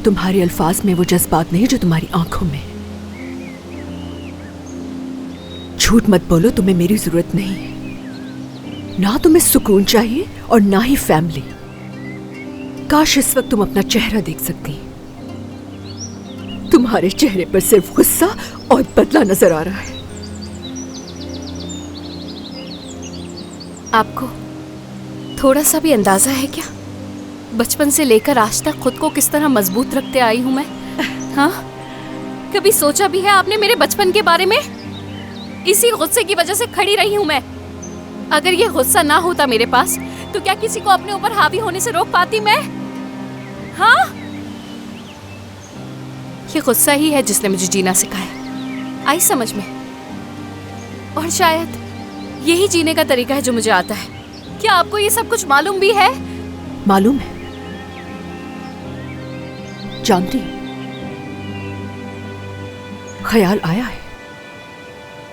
तुम्हारे अल्फाज में वो जज्बात नहीं जो तुम्हारी आंखों में। झूठ मत बोलो, तुम्हें मेरी जरूरत नहीं है। ना तुम्हें सुकून चाहिए और ना ही फैमिली। काश इस वक्त तुम अपना चेहरा देख सकती। तुम्हारे चेहरे पर सिर्फ गुस्सा और बदला नजर आ रहा है। आपको थोड़ा सा भी अंदाजा है क्या, बचपन से लेकर आज तक खुद को किस तरह मजबूत रखते आई हूं मैं? हाँ, कभी सोचा भी है आपने मेरे बचपन के बारे में? इसी गुस्से की वजह से खड़ी रही हूं मैं। अगर ये गुस्सा ना होता मेरे पास तो क्या किसी को अपने ऊपर हावी होने से रोक पाती मैं? हाँ, ये गुस्सा ही है जिसने मुझे जीना सिखाया। आई समझ में? और शायद यही जीने का तरीका है जो मुझे आता है। क्या आपको ये सब कुछ मालूम भी है? मालूम है, जानती हूं। ख्याल आया है